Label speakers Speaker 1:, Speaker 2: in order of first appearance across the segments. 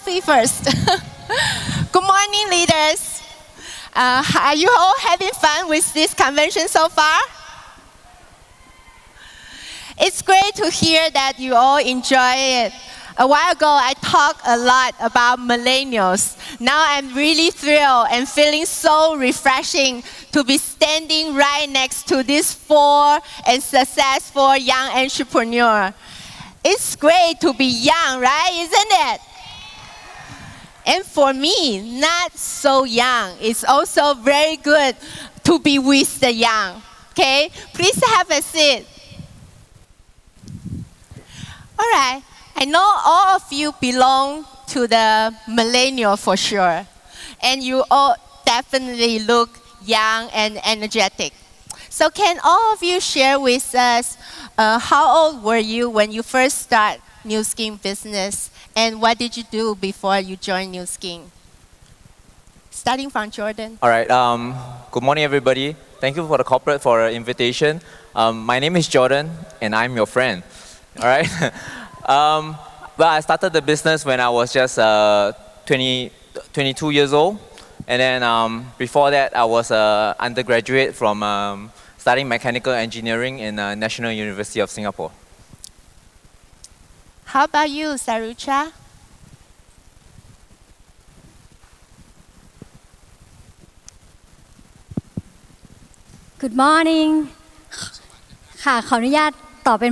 Speaker 1: selfie first. Good morning, leaders. Are you all having fun with this convention so far? It's great to hear that you all enjoy it. A while ago, I talked a lot about millennials. Now I'm really thrilled and feeling so refreshing to be standing right next to these 4 and successful young entrepreneurs. It's great to be young, right? Isn't it? And for me, not so young, it's also very good to be with the young. Okay? Please have a seat. All right. I know all of you belong to the millennial for sure. And you all definitely look young and energetic. So can all of you share with us how old were you when you first started Nuskin business? And what did you do before you joined Nuskin? Starting from Jordan.
Speaker 2: All right. Good morning, everybody. Thank you for the corporate for the invitation. My name is Jordan, and I'm your friend. All right. Well, I started the business when I was just 22 years old. And then before that, I was an undergraduate from studying mechanical engineering in National University of Singapore.
Speaker 1: How about you, Sarucha?
Speaker 3: Good morning ค่ะขออนุญาตตอบเป็น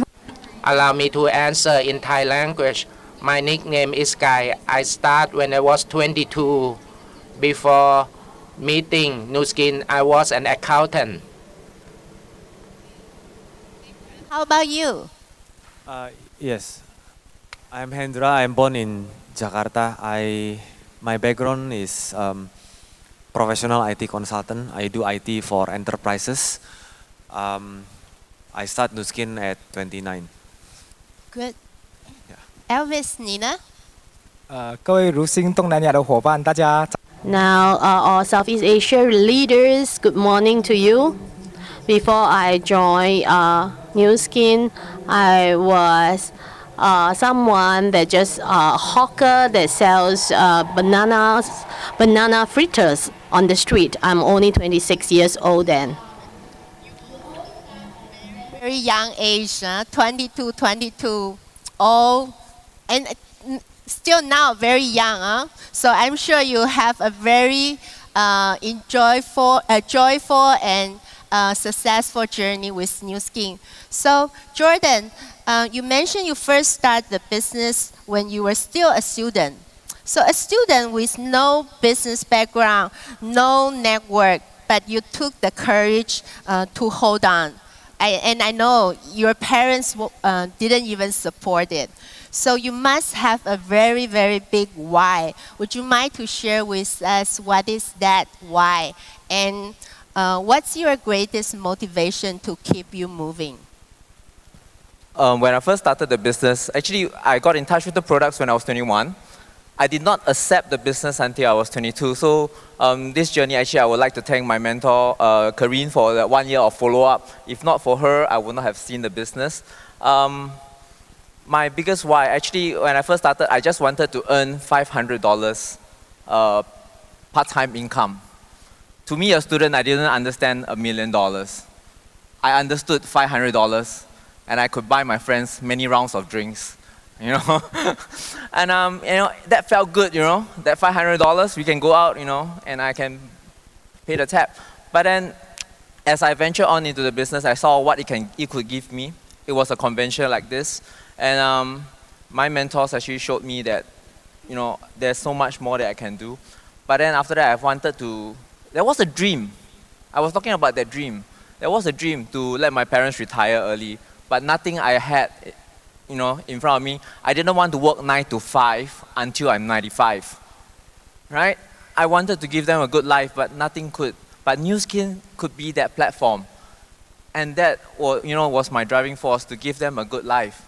Speaker 4: Allow me to answer in Thai language. My nickname is Guy. I start when I was 22. Before meeting Nuskin, I was an accountant.
Speaker 1: How about you?
Speaker 5: Yes, I'm Hendra. I'm born in Jakarta. My background is professional IT consultant. I do IT for enterprises. I start Nuskin at 29.
Speaker 1: Good.
Speaker 5: Yeah.
Speaker 1: Elvis, 你呢？
Speaker 6: 各位如星东南亚的伙伴，大家。
Speaker 7: Now, all Southeast Asia leaders, good morning to you. Before I joined Nuskin, I was someone that just a hawker that sells banana fritters on the street. I'm only 26 years old then.
Speaker 1: Very young age, 22, all, and still now very young. So I'm sure you have a very joyful and successful journey with Nuskin. So Jordan, you mentioned you first started the business when you were still a student. So a student with no business background, no network, but you took the courage to hold on. And I know your parents didn't even support it. So you must have a very, very big why. Would you mind to share with us what is that why? And what's your greatest motivation to keep you moving?
Speaker 2: When I first started the business, actually, I got in touch with the products when I was 21. I did not accept the business until I was 22. So this journey, actually, I would like to thank my mentor, Karine, for that 1 year of follow-up. If not for her, I would not have seen the business. My biggest why, actually, when I first started, I just wanted to earn $500 part-time income. To me, a student, I didn't understand $1 million. I understood $500, and I could buy my friends many rounds of drinks. You know, and that felt good. That $500, we can go out, and I can pay the tab. But then, as I ventured on into the business, I saw what it could give me. It was a convention like this, and my mentors actually showed me that, there's so much more that I can do. But then after that, there was a dream. I was talking about that dream. There was a dream to let my parents retire early, but nothing I had in front of me. I didn't want to work 9 to 5 until I'm 95, right? I wanted to give them a good life, but nothing could. But Nuskin could be that platform. And that was my driving force, to give them a good life.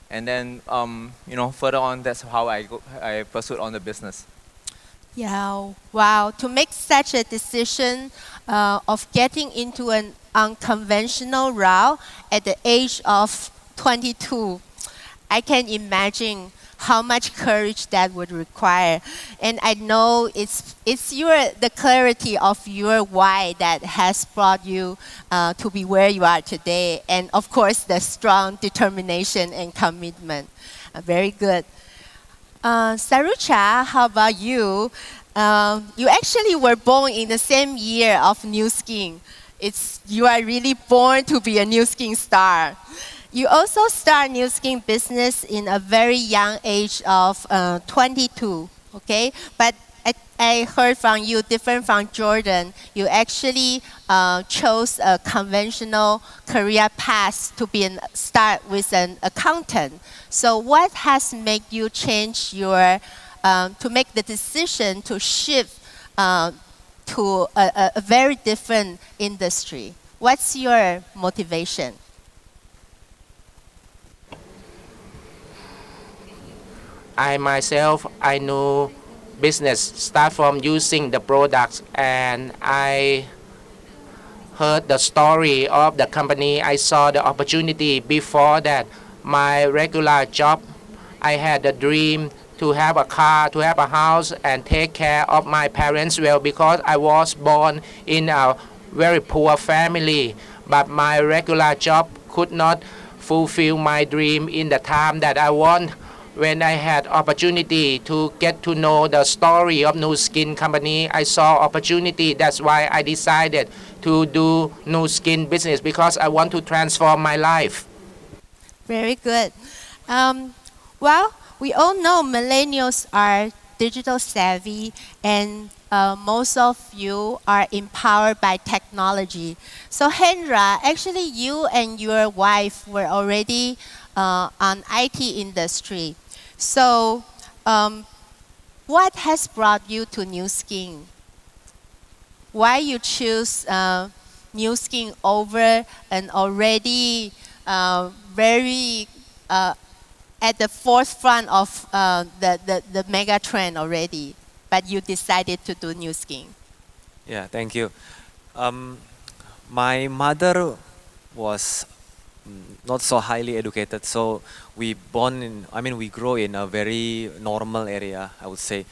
Speaker 2: And then, further on, that's how I pursued on the business.
Speaker 1: Yeah, wow. To make such a decision of getting into an unconventional route at the age of 22, I can imagine how much courage that would require. And I know it's the clarity of your why that has brought you to be where you are today. And of course, the strong determination and commitment. Very good. Sarucha, how about you? You actually were born in the same year of Nuskin. You are really born to be a Nuskin star. You also start Nuskin business in a very young age of 22, okay? But I heard from you, different from Jordan, you actually chose a conventional career path to start with an accountant. So what has made you change to make the decision to shift to a very different industry? What's your motivation?
Speaker 4: I myself, I know business start from using the products, and I heard the story of the company. I saw the opportunity. Before that, my regular job, I had a dream to have a car, to have a house, and take care of my parents well, because I was born in a very poor family. But my regular job could not fulfill my dream in the time that I want. When I had opportunity to get to know the story of Nuskin company, I saw opportunity. That's why I decided to do Nuskin business, because I want to transform my life.
Speaker 1: Very good. Well, we all know millennials are digital savvy, and most of you are empowered by technology. So Hendra, actually you and your wife were already on IT industry. So what has brought you to Nuskin? Why you choose Nuskin over an already very at the forefront of the mega trend already, but you decided to do Nuskin?
Speaker 5: Yeah, thank you. My mother was not so highly educated, so we grow in a very normal area, I would say.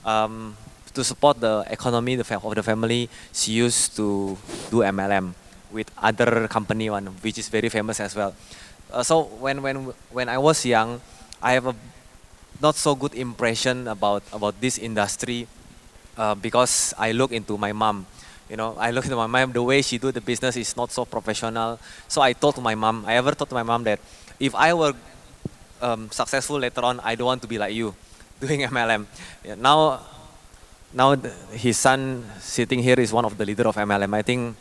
Speaker 5: To support the economy of the family, she used to do MLM with other company one, which is very famous as well. So when I was young, I have a not so good impression about this industry because I look into my mom. I look into my mom, the way she do the business is not so professional. So I told my mom, I ever told my mom that if I were successful later on, I don't want to be like you, doing MLM. Yeah, now his son sitting here is one of the leader of MLM. I think.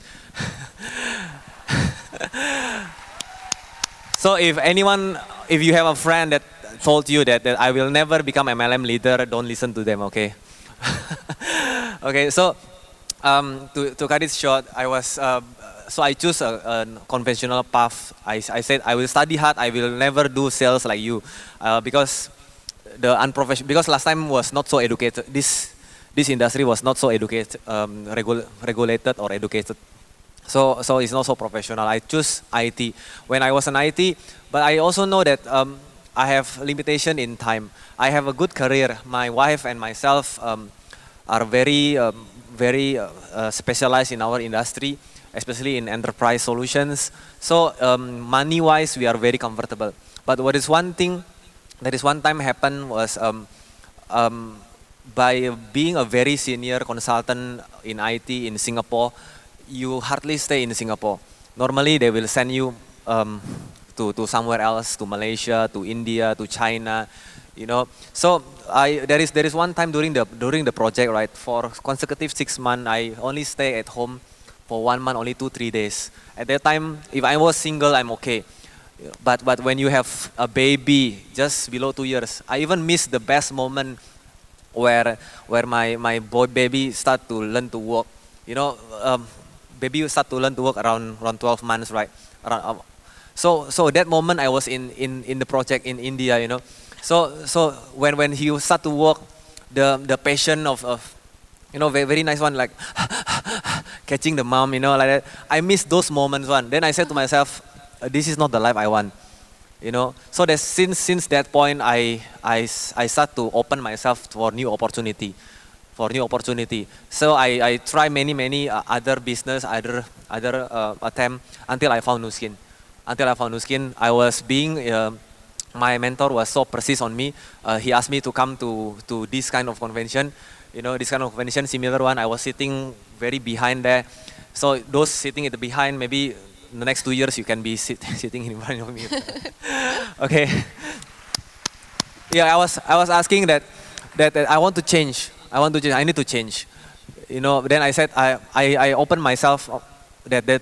Speaker 5: So if you have a friend that told you that I will never become MLM leader, don't listen to them, okay? Okay, so to cut it short, so I choose a conventional path. I said I will study hard. I will never do sales like you, because because last time was not so educated. This industry was not so educated, regulated or educated. So it's not so professional. I choose IT when I was in IT, but I also know that I have limitation in time. I have a good career. My wife and myself are very specialized in our industry, especially in enterprise solutions. So money-wise, we are very comfortable. But what is one thing that is one time happened was by being a very senior consultant in IT in Singapore, you hardly stay in Singapore. Normally, they will send you to somewhere else, to Malaysia, to India, to China. So there is one time during the project, right? For consecutive 6 months, I only stay at home for 1 month, only 2-3 days. At that time, if I was single, I'm okay. But when you have a baby just below 2 years, I even miss the best moment where my baby start to learn to walk. Baby start to learn to walk around 12 months, right? So that moment I was in the project in India, So when he start to walk, the passion of very nice one, like catching the mom, like that. I miss those moments one. Then I said to myself, this is not the life I want. you know. So that since that point, I start to open myself for new opportunity, So I try many other business, other attempt until I found Nuskin. I was being my mentor was so persist on me. He asked me to come to this kind of convention, you know, this kind of convention, similar one. I was sitting very behind there. So those sitting at the behind, maybe in the next 2 years you can be sitting in front of me. Okay. Yeah, I was asking that I want to change. I need to change. You know. Then I said I opened myself up that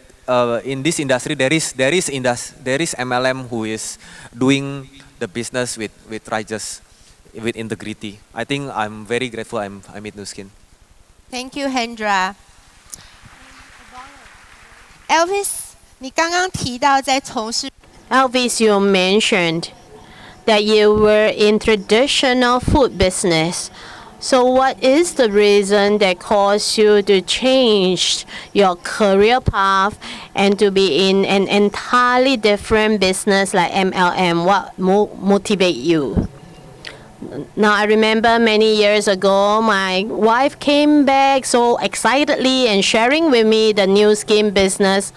Speaker 5: in this industry there is MLM who is doing the business with righteous, with integrity. I think I'm very grateful I met Nuskin.
Speaker 1: Thank you, Hendra. Elvis，你刚刚提到在从事
Speaker 7: Elvis, you mentioned that you were in traditional food business. So what is the reason that caused you to change your career path and to be in an entirely different business like MLM? What motivate you? Now I remember many years ago, my wife came back so excitedly and sharing with me the Nuskin business.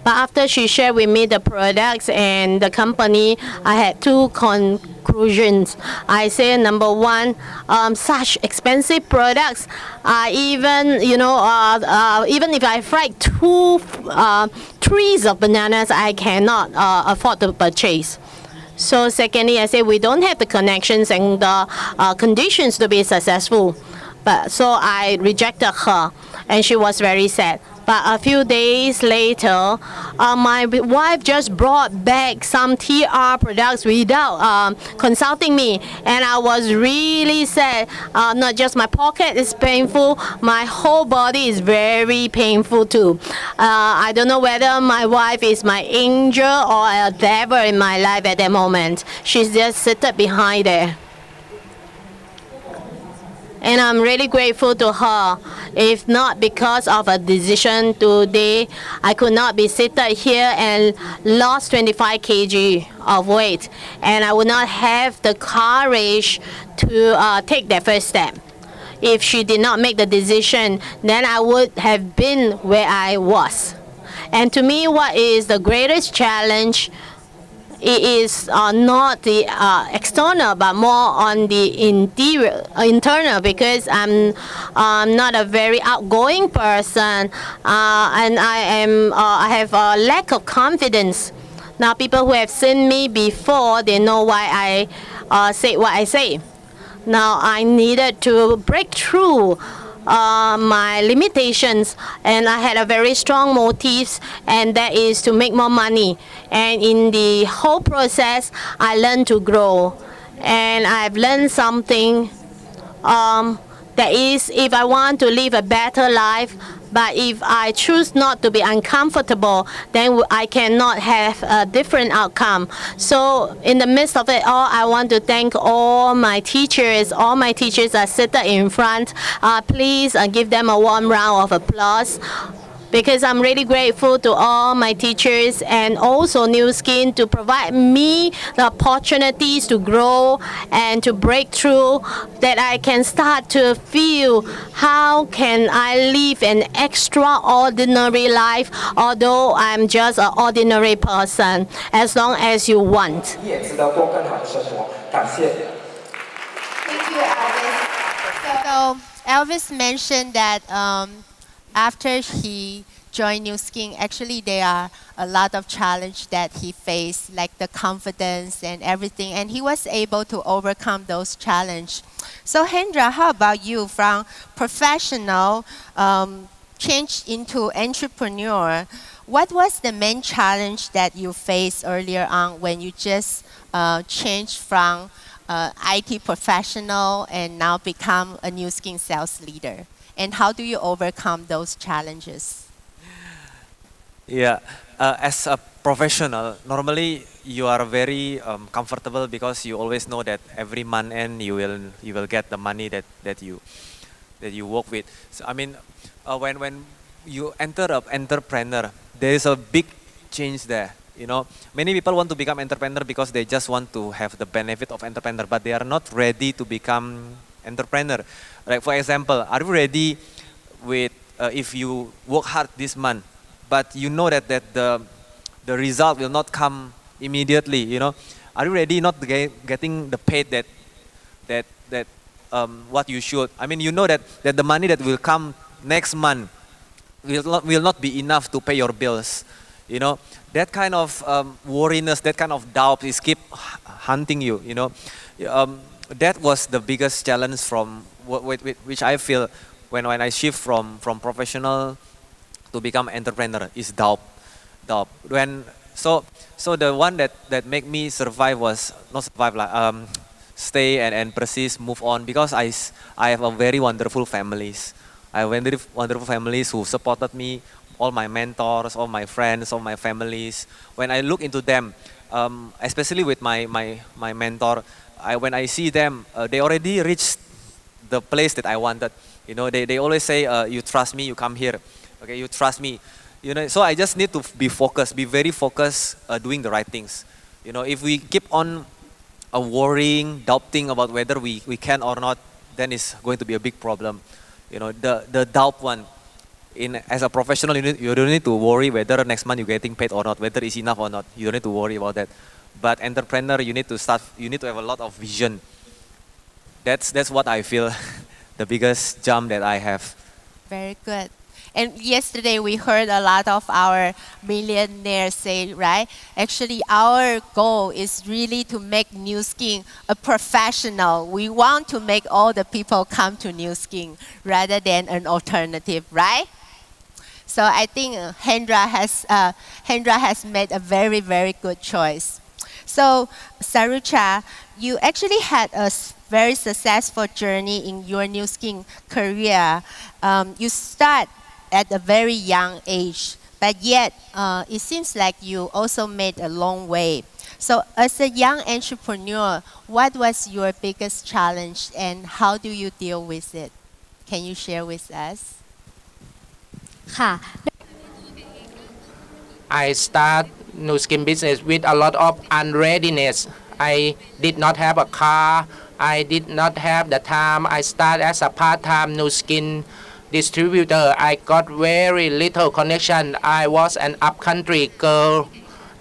Speaker 7: But after she shared with me the products and the company, I had two conclusions. I say number one, such expensive products, even even if I fried two trees of bananas, I cannot afford to purchase. So secondly, I say we don't have the connections and the conditions to be successful. But so I rejected her, and she was very sad. But a few days later, my wife just brought back some TR products without consulting me, and I was really sad. Not just my pocket is painful, my whole body is very painful too. I don't know whether my wife is my angel or a devil in my life at that moment. She's just sitting behind there. And I'm really grateful to her. If not because of a decision today, I could not be seated here and lost 25 kg of weight. And I would not have the courage to take that first step. If she did not make the decision, then I would have been where I was. And to me, what is the greatest challenge? It is not the external, but more on the internal, because I'm not a very outgoing person, and I have a lack of confidence. Now, people who have seen me before, they know why I say what I say. Now, I needed to break through my limitations, and I had a very strong motive, and that is to make more money. And in the whole process, I learned to grow, and I've learned something, that is, if I want to live a better life, but if I choose not to be uncomfortable, then I cannot have a different outcome. So in the midst of it all, I want to thank all my teachers. All my teachers are sitting in front. Please give them a warm round of applause, because I'm really grateful to all my teachers and also Nuskin to provide me the opportunities to grow and to break through, that I can start to feel how can I live an extraordinary life, although I'm just an ordinary person, as long as you want.
Speaker 1: Thank you, Elvis. So Elvis mentioned that after he joined Nuskin, actually there are a lot of challenges that he faced, like the confidence and everything, and he was able to overcome those challenges. So Hendra, how about you? From professional change into entrepreneur, what was the main challenge that you faced earlier on when you just changed from IT professional and now become a Nuskin sales leader? And how do you overcome those challenges?
Speaker 5: Yeah, as a professional, normally you are very comfortable because you always know that every month end you will get the money that you work with. So, I mean, when you enter an entrepreneur, there is a big change there. You know, many people want to become entrepreneur because they just want to have the benefit of entrepreneur, but they are not ready to become entrepreneur. Like for example, are you ready with if you work hard this month, but you know that the result will not come immediately? You know, are you ready not getting the paid that what you should? I mean, you know that the money that will come next month will not be enough to pay your bills. You know, that kind of worriness, that kind of doubt is keep hunting you. You know, that was the biggest challenge from which I feel when I shift from professional to become entrepreneur is doubt. When so the one that make me survive was not survive like stay and persist, move on, because I have a very wonderful families. I have very wonderful families who supported me, all my mentors, all my friends, all my families. When I look into them, especially with my mentor, when I see them, they already reached the place that I wanted. You know, they always say, you trust me, you come here. Okay, you trust me. You know, so I just need to be focused, be very focused, doing the right things. You know, if we keep on worrying, doubting about whether we can or not, then it's going to be a big problem. You know, the doubt one. As a professional, you don't need to worry whether next month you're getting paid or not, whether it's enough or not. You don't need to worry about that. But entrepreneur, you need to have a lot of vision. That's what I feel, the biggest jump that I have.
Speaker 1: Very good. And yesterday we heard a lot of our millionaires say, right? Actually, our goal is really to make Nuskin a professional. We want to make all the people come to Nuskin rather than an alternative, right? So I think Hendra has made a very, very good choice. So Sarucha, you actually had a very successful journey in your Nuskin career. You start at a very young age, but yet it seems like you also made a long way. So as a young entrepreneur, what was your biggest challenge and how do you deal with it? Can you share with us?
Speaker 3: ค่ะ
Speaker 4: I start Nuskin business with a lot of unreadiness. I did not have a car. I did not have the time. I start as a part-time Nuskin distributor. I got very little connection. I was an upcountry girl.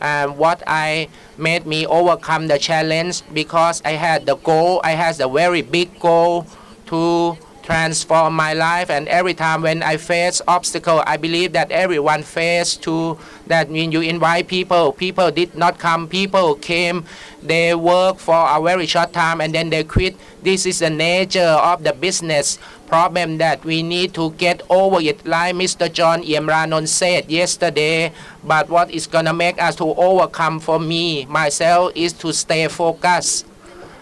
Speaker 4: And what I made me overcome the challenge because I had the goal. I had a very big goal to transform my life, and every time when I face obstacle, I believe that everyone faced too. That when you invite people did not come, people came, they work for a very short time and then they quit. This is the nature of the business problem that we need to get over it, like Mr. John Iemranon said yesterday. But what is gonna make us to overcome for me, myself, is to stay focused.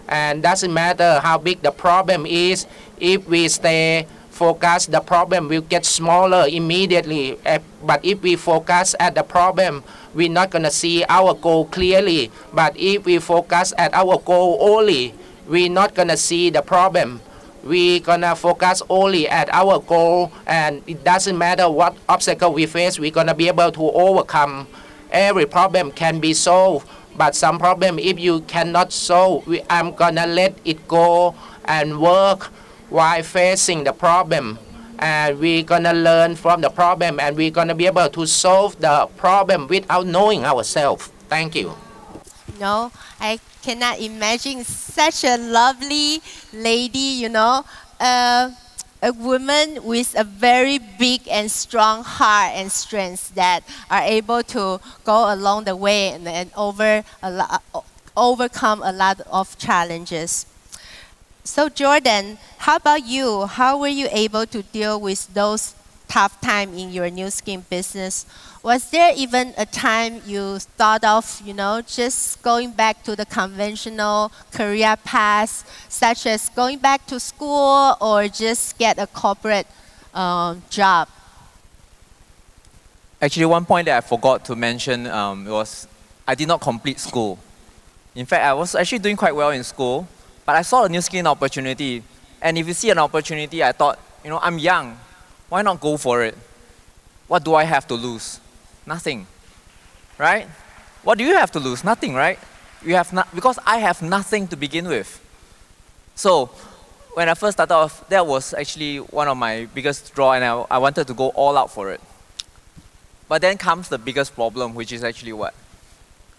Speaker 4: And doesn't matter how big the problem is, if we stay focused, the problem will get smaller immediately. But if we focus at the problem, we're not going to see our goal clearly. But if we focus at our goal only, we're not going to see the problem. We're going to focus only at our goal, and it doesn't matter what obstacle we face, we're going to be able to overcome. Every problem can be solved. But some problem, if you cannot solve, I'm gonna let it go and work while facing the problem. And we're gonna learn from the problem, and we're gonna be able to solve the problem without knowing ourselves. Thank you.
Speaker 1: No, I cannot imagine such a lovely lady, you know, a woman with a very big and strong heart and strength that are able to go along the way and overcome a lot of challenges. So Jordan, how about you? How were you able to deal with those tough times in your Nuskin business? Was there even a time you thought of, you know, just going back to the conventional career path, such as going back to school or just get a corporate job?
Speaker 2: Actually, one point that I forgot to mention was I did not complete school. In fact, I was actually doing quite well in school, but I saw a Nuskin opportunity. And if you see an opportunity, I thought, you know, I'm young. Why not go for it? What do I have to lose? Nothing, right? What do you have to lose? Nothing, right? You have because I have nothing to begin with. So when I first started off, that was actually one of my biggest draw, and I wanted to go all out for it. But then comes the biggest problem, which is actually what?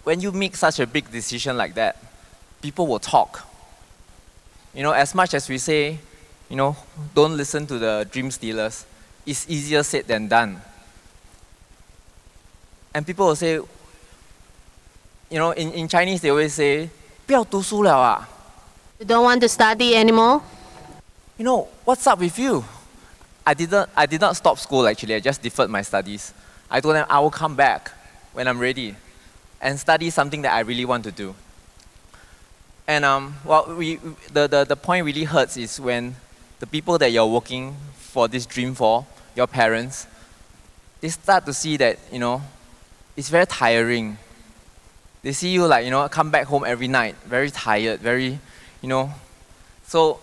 Speaker 2: When you make such a big decision like that, people will talk. You know, as much as we say, you know, don't listen to the dream stealers, it's easier said than done. And people will say, you know, in Chinese they always say, 不要读书了啊.
Speaker 7: You don't want to study anymore?
Speaker 2: You know, what's up with you? I did not stop school actually, I just deferred my studies. I told them I will come back when I'm ready and study something that I really want to do. And well, the point really hurts is when the people that you're working for this dream for, your parents, they start to see that, you know, it's very tiring. They see you like, you know, come back home every night, very tired, very, you know. So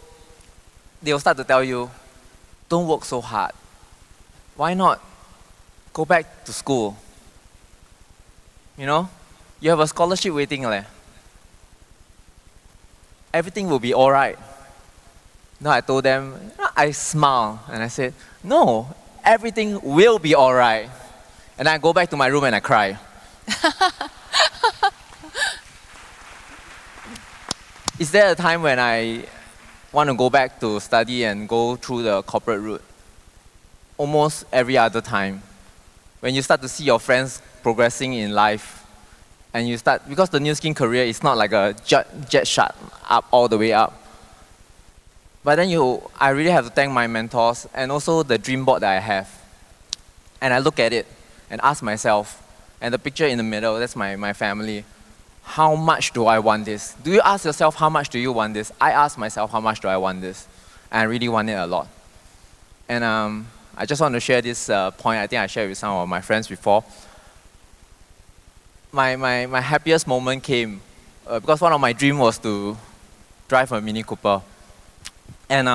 Speaker 2: they'll start to tell you, don't work so hard. Why not go back to school? You know, you have a scholarship waiting. Everything will be all right. No, I told them, I smiled and I said, no, everything will be all right. And I go back to my room and I cry. Is there a time when I want to go back to study and go through the corporate route? Almost every other time. When you start to see your friends progressing in life, and you start, because the Nuskin career is not like a jet shot up all the way up. But then I really have to thank my mentors and also the dream board that I have. And I look at it and ask myself, and the picture in the middle, that's my family, how much do I want this? Do you ask yourself, how much do you want this? I ask myself, how much do I want this? And I really want it a lot. And I just want to share this point. I think I shared with some of my friends before. My happiest moment came because one of my dreams was to drive a Mini Cooper and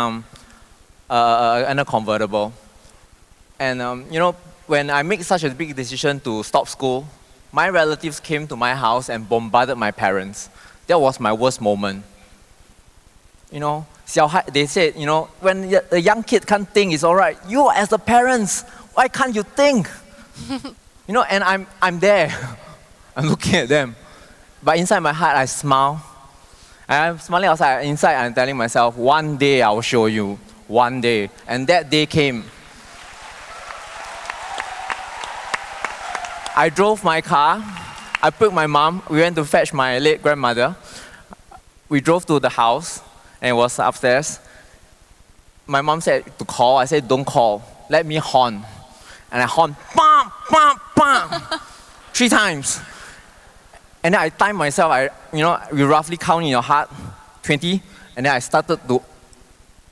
Speaker 2: a convertible. And you know, when I make such a big decision to stop school, my relatives came to my house and bombarded my parents. That was my worst moment. You know, they said, you know, when a young kid can't think, it's all right. You as the parents, why can't you think? You know, and I'm there. I'm looking at them. But inside my heart, I smile. And I'm smiling outside. Inside, I'm telling myself, one day I will show you. One day. And that day came. I drove my car. I picked my mom. We went to fetch my late grandmother. We drove to the house and it was upstairs. My mom said to call. I said, don't call. Let me horn. And I horn, bam, bam, bam, 3 times. And then I timed myself. You roughly count in your heart, 20. And then I started to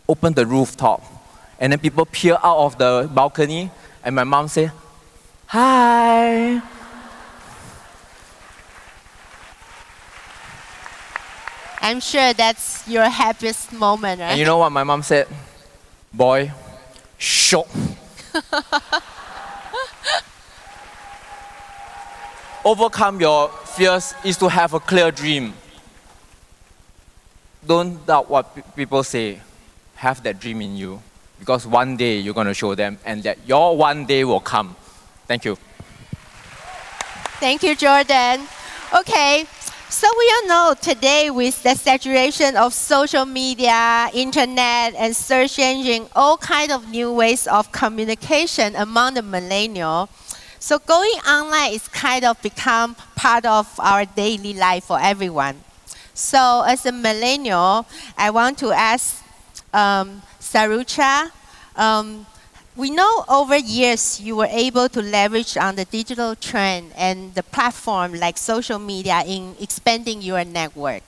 Speaker 2: open the rooftop. And then people peer out of the balcony. And my mom said, hi.
Speaker 1: I'm sure that's your happiest moment, right?
Speaker 2: And you know what my mom said? Boy, shock. Overcome your fears is to have a clear dream. Don't doubt what people say. Have that dream in you. Because one day you're going to show them and that your one day will come. Thank you.
Speaker 1: Thank you, Jordan. Okay, so we all know today with the saturation of social media, internet, and search engine, all kinds of new ways of communication among the millennial. So going online is kind of become part of our daily life for everyone. So as a millennial, I want to ask Sarucha, we know over years you were able to leverage on the digital trend and the platform like social media in expanding your network.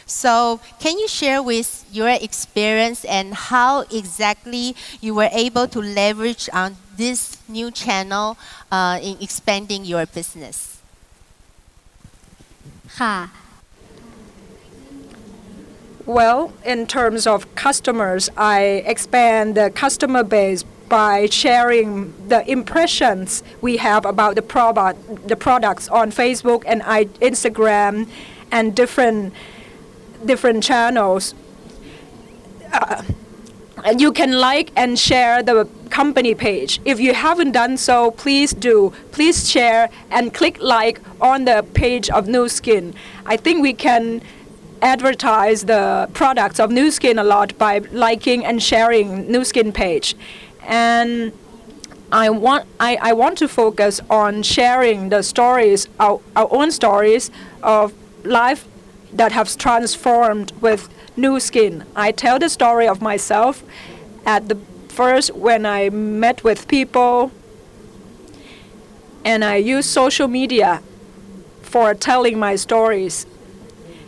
Speaker 1: So can you share with your experience and how exactly you were able to leverage on this new channel in expanding your business?
Speaker 3: ค่ะ
Speaker 8: Well, in terms of customers, I expand the customer base by sharing the impressions we have about the products on Facebook and Instagram and different channels. You can like and share the company page. If you haven't done so, please do. Please share and click like on the page of Nuskin. I think we can advertise the products of Nuskin a lot by liking and sharing Nuskin page. And I want to focus on sharing the stories, our own stories of life that have transformed with Nuskin. I tell the story of myself at the first when I met with people, and I use social media for telling my stories.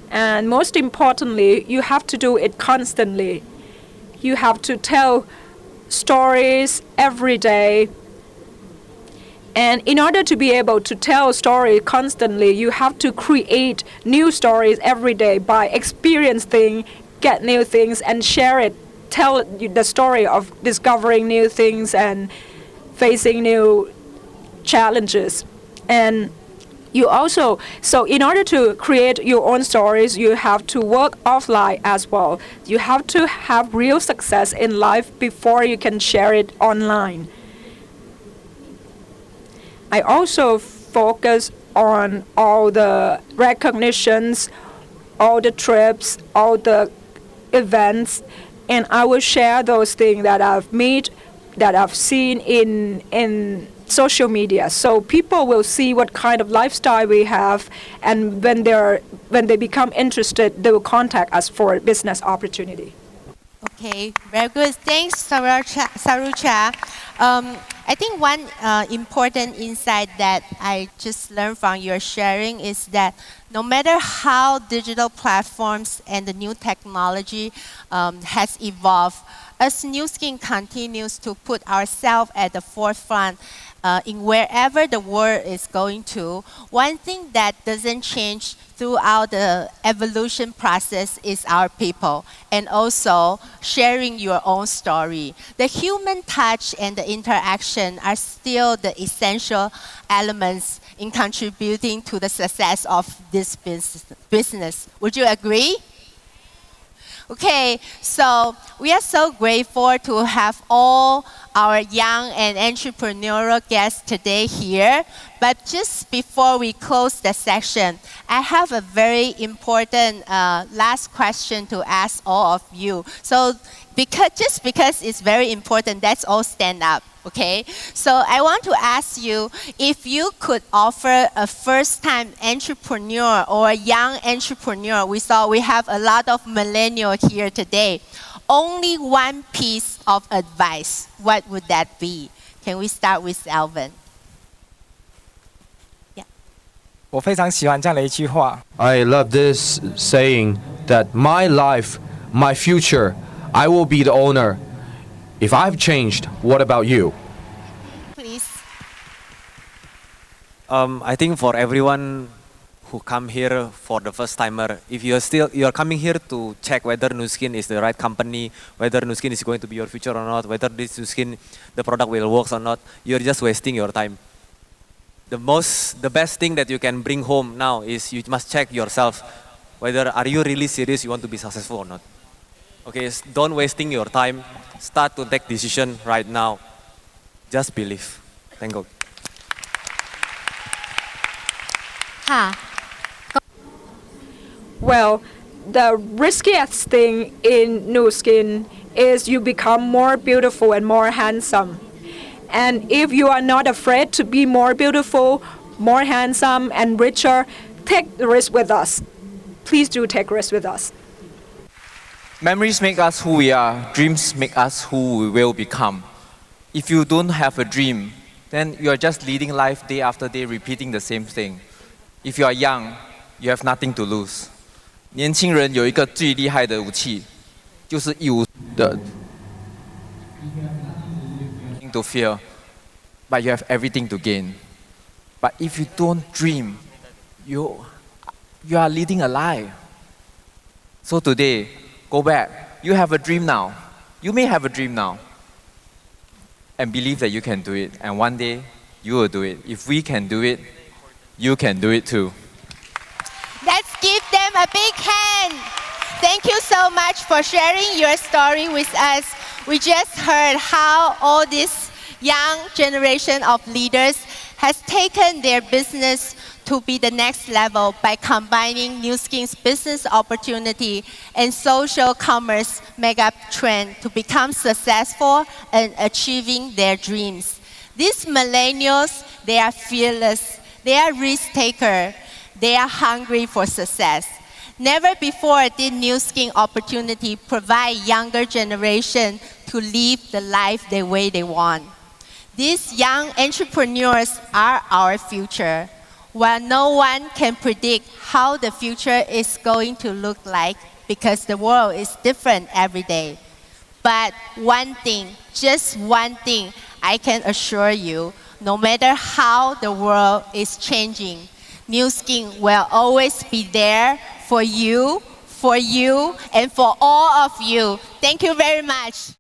Speaker 8: And most importantly, you have to do it constantly. You have to tell stories every day. And in order to be able to tell stories constantly, you have to create new stories every day by experiencing, get new things, and share it. Tell the story of discovering new things and facing new challenges. And you also, so in order to create your own stories, you have to work offline as well. You have to have real success in life before you can share it online. I also focus on all the recognitions, all the trips, all the events, and I will share those things that I've made, that I've seen in social media. So people will see what kind of lifestyle we have, and when they become interested, they will contact us for a business opportunity.
Speaker 1: Okay, very good. Thanks, Sarucha. I think one important insight that I just learned from your sharing is that no matter how digital platforms and the new technology has evolved, as Nuskin continues to put ourselves at the forefront in wherever the world is going to, one thing that doesn't change throughout the evolution process is our people, and also sharing your own story. The human touch and the interaction are still the essential elements in contributing to the success of this business. Would you agree? Okay, so we are so grateful to have all our young and entrepreneurial guests today here. But just before we close the session, I have a very important last question to ask all of you. So because it's very important, let's all stand up, okay? So I want to ask you, if you could offer a first-time entrepreneur or a young entrepreneur, we have a lot of millennials here today, only one piece of advice, what would that be? Can we start with Alvin?
Speaker 6: 我非常喜欢这样的一句话。
Speaker 4: I love this saying that my life, my future, I will be the owner. If I've changed, what about you?
Speaker 1: Please.
Speaker 5: I think for everyone who come here for the first timer, if you're coming here to check whether Nuskin is the right company, whether Nuskin is going to be your future or not, whether this Nuskin, the product will work or not, you're just wasting your time. The best thing that you can bring home now is you must check yourself whether are you really serious you want to be successful or not. Okay, don't wasting your time. Start to take decision right now. Just believe. Thank you.
Speaker 3: ค่ะ
Speaker 8: Well, the riskiest thing in Nuskin is you become more beautiful and more handsome. And if you are not afraid to be more beautiful, more handsome, and richer, take the risk with us. Please do take risk with us.
Speaker 2: Memories make us who we are. Dreams make us who we will become. If you don't have a dream, then you are just leading life day after day, repeating the same thing. If you are young, you have nothing to lose. 年轻人有一个最厉害的武器，就是一无的 to fear, but you have everything to gain. But if you don't dream, you are leading a lie. So today, go back. You have a dream now. You may have a dream now. and believe that you can do it. And one day, you will do it. If we can do it, you can do it too.
Speaker 1: Let's give them a big hand. Thank you so much for sharing your story with us. We just heard how all this young generation of leaders has taken their business to be the next level by combining Nuskin's business opportunity and social commerce mega trend to become successful and achieving their dreams. These millennials, they are fearless, they are risk takers, they are hungry for success. Never before did Nuskin opportunity provide younger generation to live the life the way they want. These young entrepreneurs are our future. While no one can predict how the future is going to look like because the world is different every day. But one thing, just one thing, I can assure you, no matter how the world is changing, Nuskin will always be there for you, and for all of you. Thank you very much.